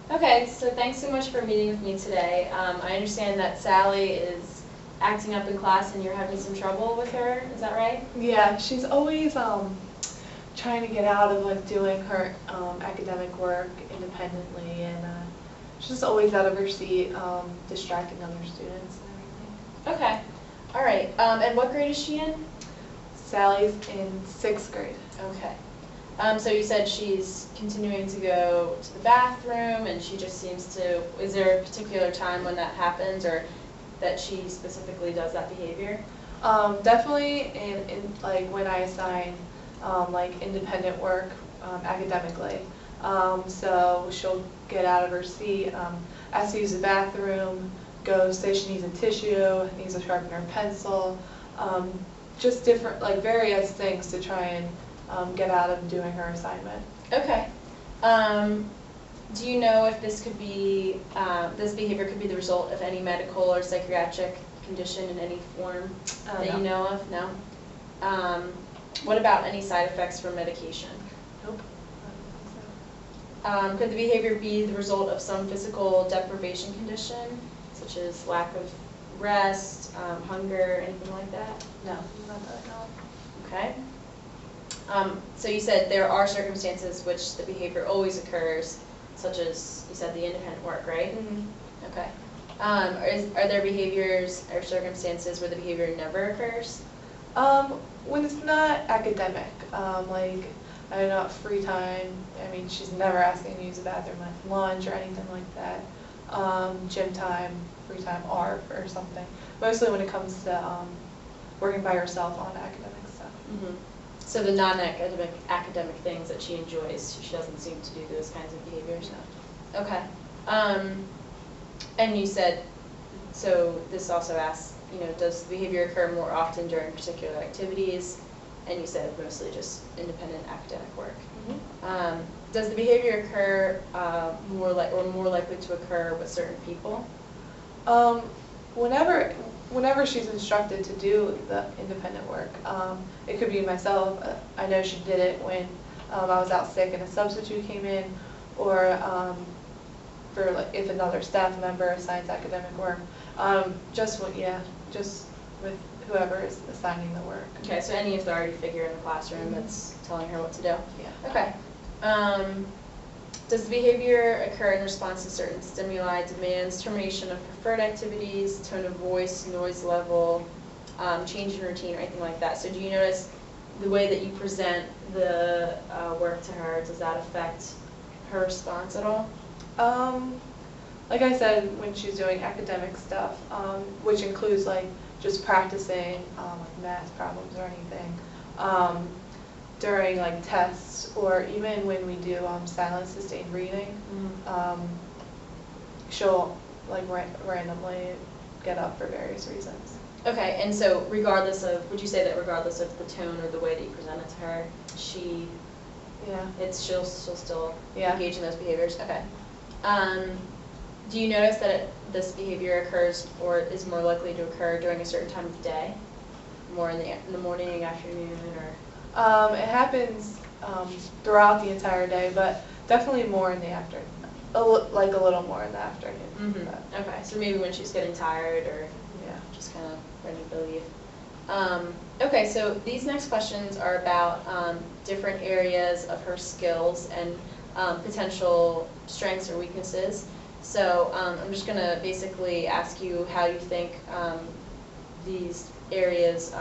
Okay, so thanks so much for meeting with me today. I understand that Sally is acting up in class and you're having some trouble with her, is that right? Yeah, she's always trying to get out of like doing her academic work independently, and she's just always out of her seat, distracting other students and everything. Okay, all right. And what grade is she in? Sally's in 6th grade. Okay. So you said she's continuing to go to the bathroom and she just seems to, is there a particular time when that happens or that she specifically does that behavior? Definitely in like when I assign like independent work academically. So she'll get out of her seat, ask to use the bathroom, go say she needs a tissue, needs to sharpen her pencil, just different, like various things to try and get out of doing her assignment. Okay. Do you know if this could be, this behavior could be the result of any medical or psychiatric condition in any form that you know of? No? What about any side effects from medication? Nope. Could the behavior be the result of some physical deprivation condition, such as lack of rest, hunger, anything like that? No, not that I know of. Okay. So you said there are circumstances which the behavior always occurs, such as, you said, the independent work, right? Mm-hmm. Okay. Are there behaviors or circumstances where the behavior never occurs? When it's not academic, like, I don't know, free time, I mean, she's never asking to use the bathroom at lunch or anything like that. Gym time, free time, art or something. Mostly when it comes to working by herself on academic stuff. Mm-hmm. So the non-academic academic things that she enjoys, she doesn't seem to do those kinds of behaviors? No. Okay. And you said, so this also asks, you know, does the behavior occur more often during particular activities? And you said mostly just independent academic work. Mm-hmm. Does the behavior occur more likely to occur with certain people? Whenever she's instructed to do the independent work, it could be myself. I know she did it when I was out sick and a substitute came in, or for like if another staff member assigns academic work. Just with whoever is assigning the work. Okay, so any authority figure in the classroom that's telling her what to do? Yeah. Okay. Does the behavior occur in response to certain stimuli, demands, termination of preferred activities, tone of voice, noise level, change in routine, or anything like that? So do you notice the way that you present the work to her, does that affect her response at all? Like I said, when she's doing academic stuff, which includes like just practicing like math problems or anything, during like tests, or even when we do silent sustained reading, she'll like randomly get up for various reasons. Okay, and so regardless of, would you say that regardless of the tone or the way that you present it to her, she'll still engage in those behaviors? Okay. Do you notice that this behavior occurs or is more likely to occur during a certain time of day? More in the morning, afternoon, or? It happens throughout the entire day, but definitely more in the afternoon. Like a little more in the afternoon. Mm-hmm. Okay, so maybe when she's getting tired or just kind of ready to leave. Okay, so these next questions are about different areas of her skills and potential strengths or weaknesses. So I'm just going to basically ask you how you think these areas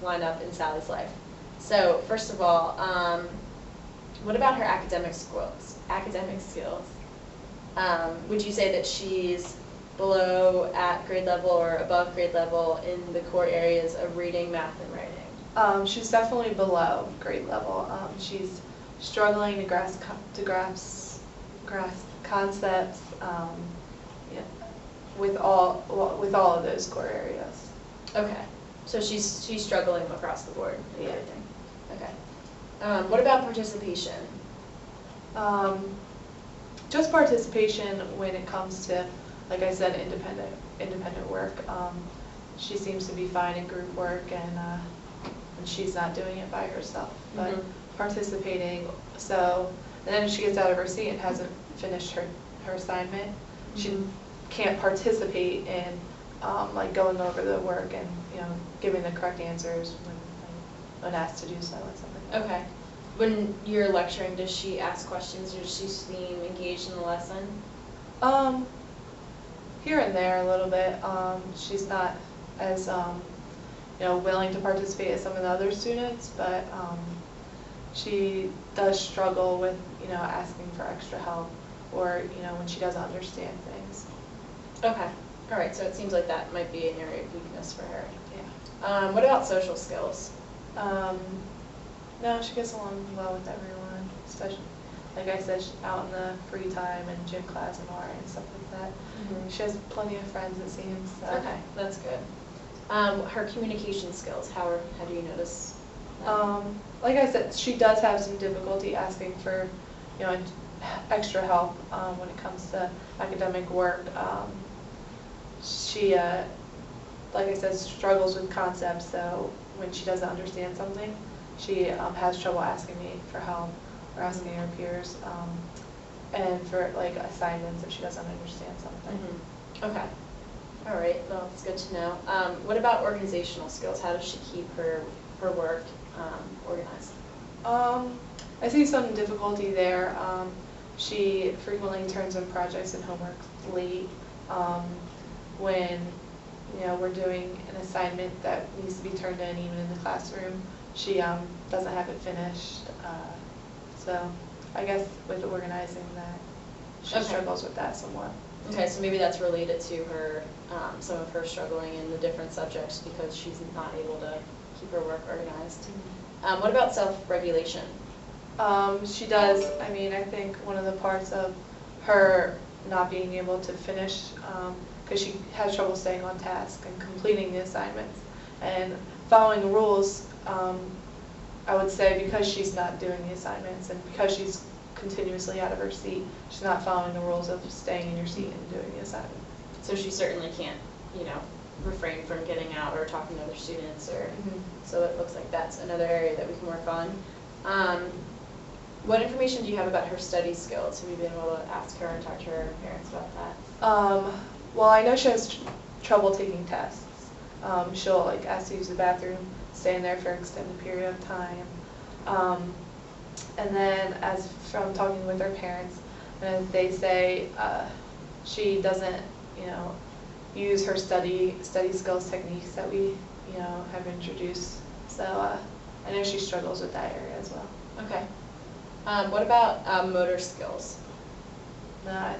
line up in Sally's life. So first of all, what about her academic skills? Would you say that she's below at grade level or above grade level in the core areas of reading, math, and writing? She's definitely below grade level. She's struggling to grasp concepts with all of those core areas. Okay, so she's struggling across the board in everything. Okay. What about participation? Just participation when it comes to, like I said, independent work. She seems to be fine in group work, and she's not doing it by herself. But participating, so and then if she gets out of her seat and hasn't finished her assignment, she can't participate in like going over the work and giving the correct answers when asked to do so and stuff like that. Okay. When you're lecturing, does she ask questions or does she seem engaged in the lesson? Here and there a little bit. She's not as willing to participate as some of the other students, but she does struggle with asking for extra help or when she doesn't understand things. Okay. All right. So it seems like that might be an area of weakness for her. Yeah. What about social skills? No, she gets along well with everyone, especially, like I said, out in the free time and gym class and art and stuff like that. Mm-hmm. She has plenty of friends, it seems. So. Okay, that's good. Her communication skills, how do you notice that? Like I said, she does have some difficulty asking for, extra help when it comes to academic work. She, like I said, struggles with concepts, so when she doesn't understand something, she has trouble asking me for help or asking her peers, and for like assignments if she doesn't understand something. Mm-hmm. Okay. All right. Well, it's good to know. What about organizational skills? How does she keep her work organized? I see some difficulty there. She frequently turns in projects and homework late. When we're doing an assignment that needs to be turned in even in the classroom, she doesn't have it finished. So I guess with organizing that, she struggles with that somewhat. Okay, so maybe that's related to her, some of her struggling in the different subjects because she's not able to keep her work organized. Mm-hmm. What about self-regulation? She does. I mean, I think one of the parts of her not being able to finish, because she has trouble staying on task and completing the assignments and following the rules. I would say because she's not doing the assignments and because she's continuously out of her seat, she's not following the rules of staying in your seat and doing the assignment. So she certainly can't, refrain from getting out or talking to other students, or so it looks like that's another area that we can work on. What information do you have about her study skills? Have you been able to ask her and talk to her parents about that? Well, I know she has trouble taking tests. She'll ask to use the bathroom, stay in there for an extended period of time. And then as from talking with her parents, they say she doesn't, use her study skills techniques that we, have introduced. So I know she struggles with that area as well. Okay. What about motor skills? No,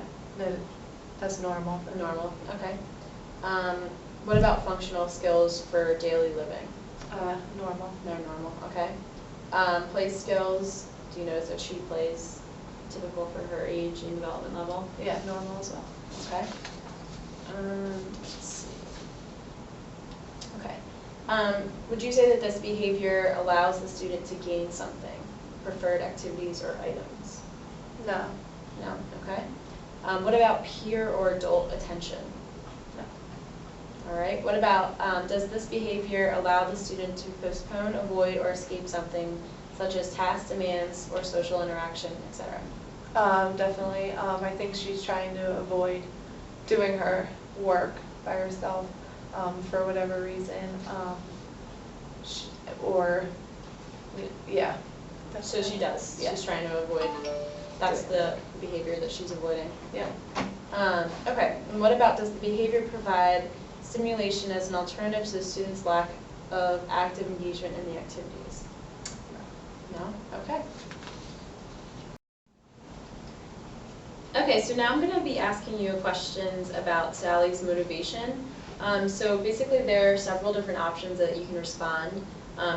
that's normal. Normal. Okay. What about functional skills for daily living? Normal. They're normal. Okay. Play skills. Do you notice that she plays typical for her age and development level? Yeah, normal as well. Okay. Let's see. Okay. Would you say that this behavior allows the student to gain something? Preferred activities or items? No. No? Okay. What about peer or adult attention? No. All right. What about, does this behavior allow the student to postpone, avoid, or escape something such as task demands or social interaction, etc.? Definitely. I think she's trying to avoid doing her work by herself for whatever reason. Yeah. So she does. Yeah. She's trying to avoid. That's the behavior that she's avoiding. Yeah. Okay. And what about, does the behavior provide stimulation as an alternative to the student's lack of active engagement in the activities? No? Okay. Okay, so now I'm going to be asking you questions about Sally's motivation. So basically there are several different options that you can respond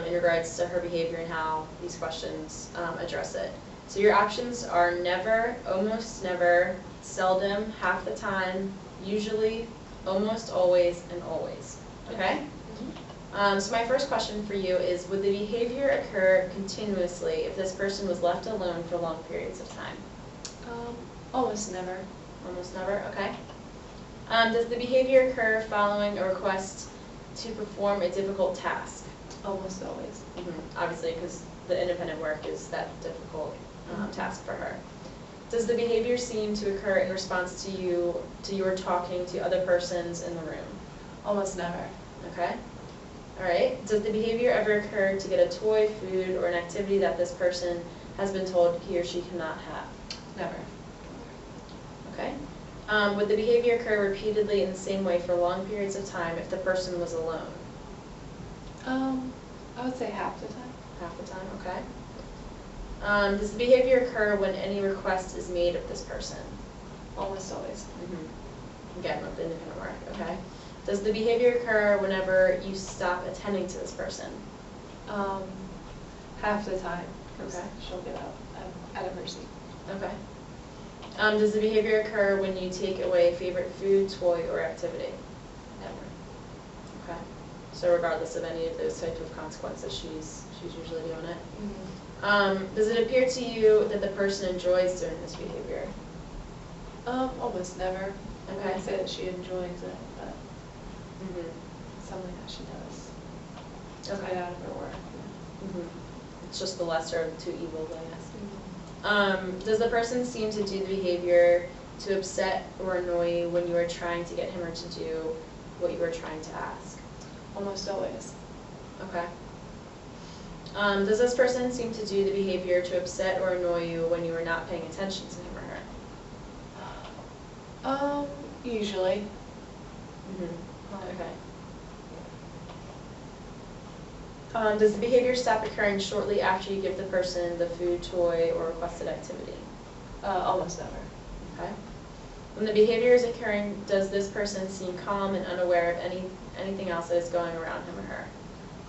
in regards to her behavior and how these questions address it. So your options are never, almost never, seldom, half the time, usually, almost always, and always. Okay? So my first question for you is, would the behavior occur continuously if this person was left alone for long periods of time? Almost never. Almost never, okay. Does the behavior occur following a request to perform a difficult task? Almost always. Obviously, because the independent work is that difficult. task for her. Does the behavior seem to occur in response to your talking to other persons in the room? Almost never. Okay. All right. Does the behavior ever occur to get a toy, food, or an activity that this person has been told he or she cannot have? Never. Okay. Would the behavior occur repeatedly in the same way for long periods of time if the person was alone? I would say half the time. Half the time, okay. Does the behavior occur when any request is made of this person? Almost always. Again, with the independent work, okay. Does the behavior occur whenever you stop attending to this person? Half the time, because Okay. she'll get up out of her seat. Okay. Does the behavior occur when you take away a favorite food, toy, or activity? Never. Okay. So regardless of any of those types of consequences, she's usually doing it. Does it appear to you that the person enjoys doing this behavior? Almost never. I Okay. wouldn't say that she enjoys it, but Mm-hmm. it's something that she does. To Okay. get out of her work. It's just the lesser of the two evils, I guess. Does the person seem to do the behavior to upset or annoy you when you are trying to get him or to do what you are trying to ask? Almost always. Okay. Does this person seem to do the behavior to upset or annoy you when you are not paying attention to him or her? Usually. Okay. Does the behavior stop occurring shortly after you give the person the food, toy, or requested activity? Almost never. Okay. When the behavior is occurring, does this person seem calm and unaware of anything else that is going around him or her?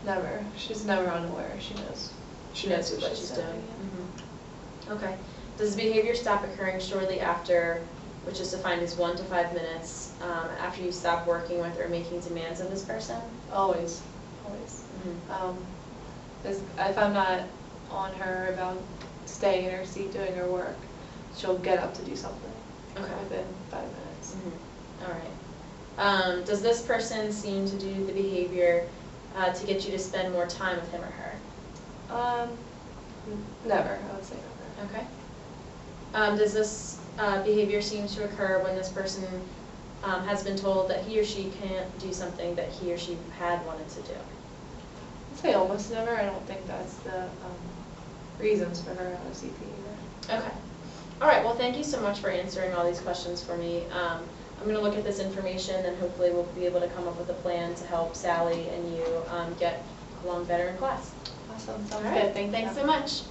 Never. She's never unaware. She knows. She knows what she's doing. Okay. Does the behavior stop occurring shortly after, which is defined as 1 to 5 minutes, after you stop working with or making demands of this person? Always. Always. If I'm not on her about staying in her seat doing her work, she'll get up to do something. Okay. Within 5 minutes. All right. Does this person seem to do the behavior to get you to spend more time with him or her? Never. I would say never. Okay. Does this behavior seem to occur when this person has been told that he or she can't do something that he or she had wanted to do? I'd say almost never. I don't think that's the reasons for her OCP either. Okay. All right. Well, thank you so much for answering all these questions for me. I'm going to look at this information, and hopefully we'll be able to come up with a plan to help Sally and you get along better in class. Awesome. Sounds All right. good. Thanks so much.